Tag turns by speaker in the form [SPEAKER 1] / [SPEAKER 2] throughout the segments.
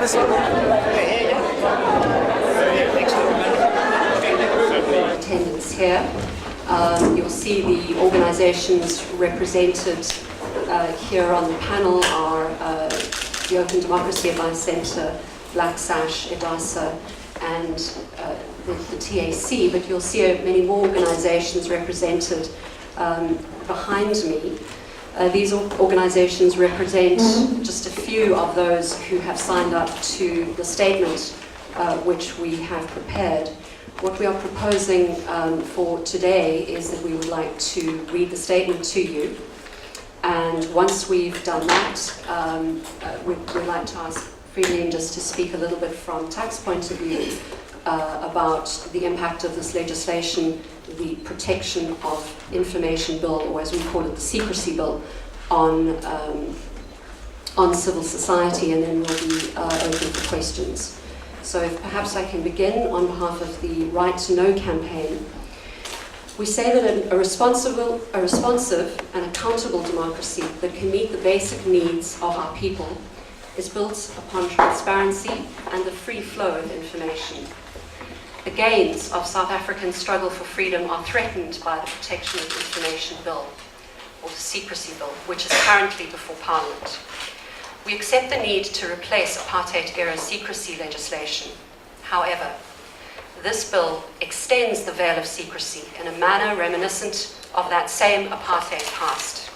[SPEAKER 1] Attendance here. You'll see the organizations represented here on the panel are the Open Democracy Advice Center, Black Sash, EDASA, and the TAC, but you'll see many more organizations represented behind me. These organizations represent just a few of those who have signed up to the statement which we have prepared. What we are proposing for today is that we would like to read the statement to you, and once we've done that, we'd like to ask Freeling just to speak a little bit from TAC's point of view about the impact of this legislation, the Protection of Information Bill, or as we call it, the Secrecy Bill, on civil society, and then we'll be open for questions. So if perhaps I can begin on behalf of the Right2Know campaign. We say that a responsive and accountable democracy that can meet the basic needs of our people is built upon transparency and the free flow of information. The gains of South African struggle for freedom are threatened by the Protection of Information Bill, or the Secrecy Bill, which is currently before Parliament. We accept the need to replace apartheid-era secrecy legislation. However, this bill extends the veil of secrecy in a manner reminiscent of that same apartheid past.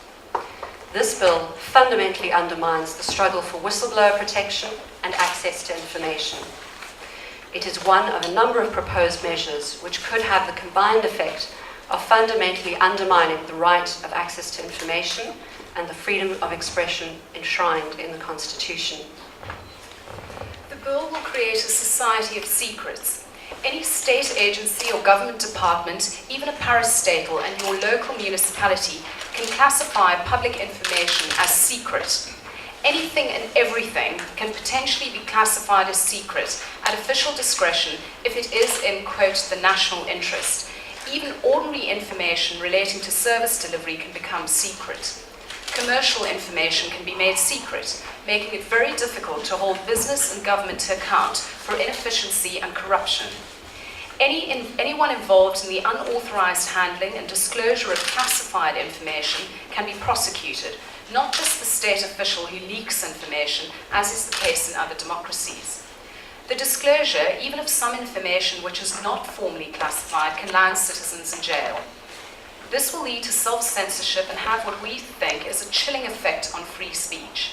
[SPEAKER 1] This bill fundamentally undermines the struggle for whistleblower protection and access to information. It is one of a number of proposed measures which could have the combined effect of fundamentally undermining the right of access to information and the freedom of expression enshrined in the Constitution.
[SPEAKER 2] The bill will create a society of secrets. Any state agency or government department, even a parastatal and your local municipality, can classify public information as secret. Anything and everything can potentially be classified as secret at official discretion if it is in, quote, the national interest. Even ordinary information relating to service delivery can become secret. Commercial information can be made secret, making it very difficult to hold business and government to account for inefficiency and corruption. Anyone involved in the unauthorized handling and disclosure of classified information can be prosecuted, not just the state official who leaks information, as is the case in other democracies. The disclosure, even of some information which is not formally classified, can land citizens in jail. This will lead to self-censorship and have what we think is a chilling effect on free speech.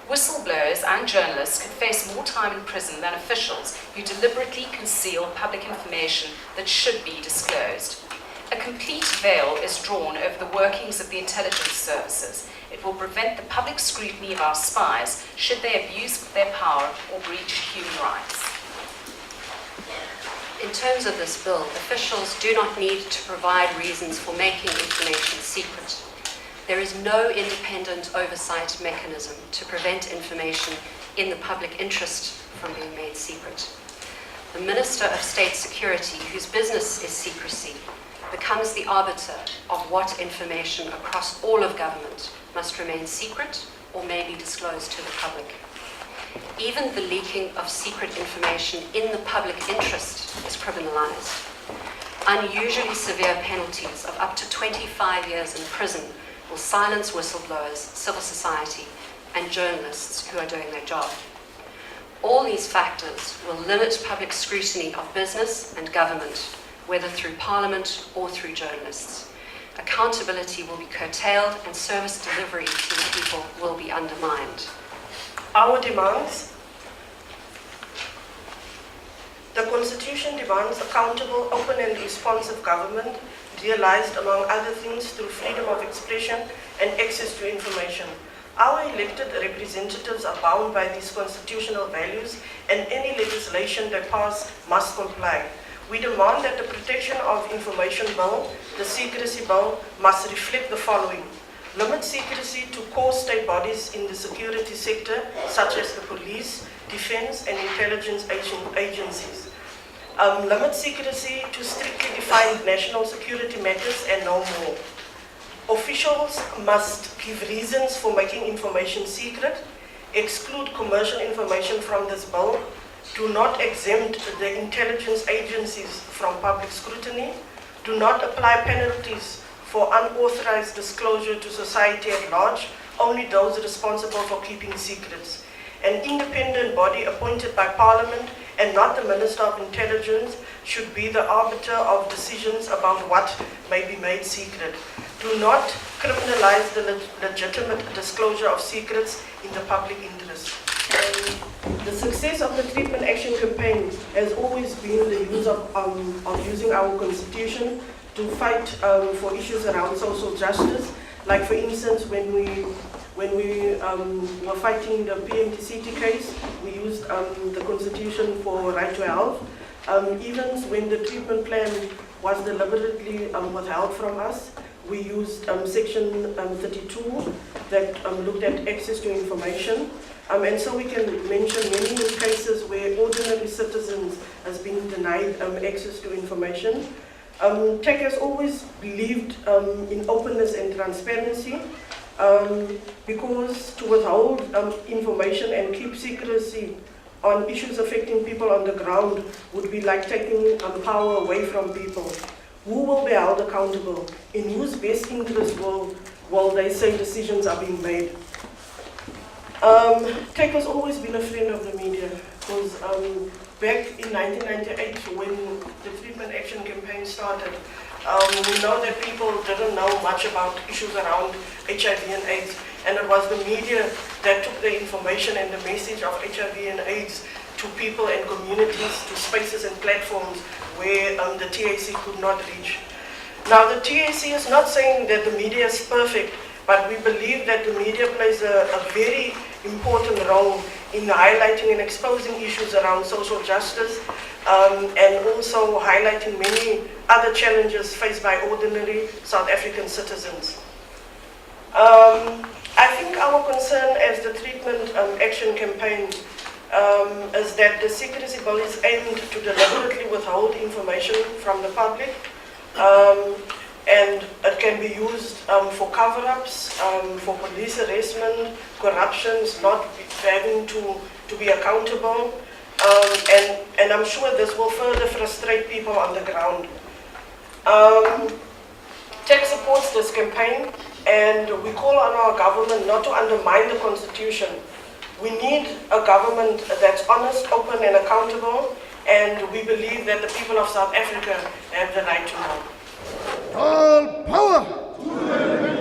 [SPEAKER 2] Whistleblowers and journalists could face more time in prison than officials who deliberately conceal public information that should be disclosed. A complete veil is drawn over the workings of the intelligence services. It will prevent the public scrutiny of our spies should they abuse their power or breach human rights.
[SPEAKER 1] In terms of this bill, officials do not need to provide reasons for making information secret. There is no independent oversight mechanism to prevent information in the public interest from being made secret. The Minister of State Security, whose business is secrecy, becomes the arbiter of what information across all of government must remain secret or may be disclosed to the public. Even the leaking of secret information in the public interest is criminalized. Unusually severe penalties of up to 25 years in prison will silence whistleblowers, civil society, and journalists who are doing their job. All these factors will limit public scrutiny of business and government, whether through Parliament or through journalists. Accountability will be curtailed and service delivery to the people will be undermined.
[SPEAKER 3] Our demands. The Constitution demands accountable, open and responsive government, realized among other things through freedom of expression and access to information. Our elected representatives are bound by these constitutional values, and any legislation they pass must comply. We demand that the Protection of Information Bill, the Secrecy Bill, must reflect the following. Limit secrecy to core state bodies in the security sector, such as the police, defense, and intelligence agencies. Limit secrecy to strictly defined national security matters and no more. Officials must give reasons for making information secret. exclude commercial information from this bill, do not exempt the intelligence agencies from public scrutiny, do not apply penalties for unauthorized disclosure to society at large, only those responsible for keeping secrets. An independent body appointed by Parliament and not the Minister of Intelligence should be the arbiter of decisions about what may be made secret. Do not criminalize the legitimate disclosure of secrets in the public interest. The success of the treatment action campaign has always been the use of using our constitution to fight for issues around social justice. Like for instance, when we were fighting the PMTCT case, we used the constitution for right to health. Even when the treatment plan was deliberately withheld from us, we used section 32 that looked at access to information. And so we can mention many cases where ordinary citizens has been denied access to information. TEC has always believed in openness and transparency because to withhold information and keep secrecy on issues affecting people on the ground would be like taking power away from people. Who will be held accountable? In whose best interest will they say decisions are being made? TEC has always been a friend of the media because back in 1998 when the treatment action campaign started, we know that people didn't know much about issues around HIV and AIDS, and it was the media that took the information and the message of HIV and AIDS to people and communities, to spaces and platforms where the TAC could not reach. Now the TAC is not saying that the media is perfect, but we believe that the media plays a very important role in highlighting and exposing issues around social justice and also highlighting many other challenges faced by ordinary South African citizens. I think our concern as the treatment action campaign is that the secrecy bill is aimed to deliberately withhold information from the public, and it can be used for cover-ups, for police harassment, corruptions, not having to be accountable, and I'm sure this will further frustrate people on the ground. TEC supports this campaign, and we call on our government not to undermine the Constitution. We need a government that's honest, open and accountable, and we believe that the people of South Africa have the right to know.
[SPEAKER 4] All power to the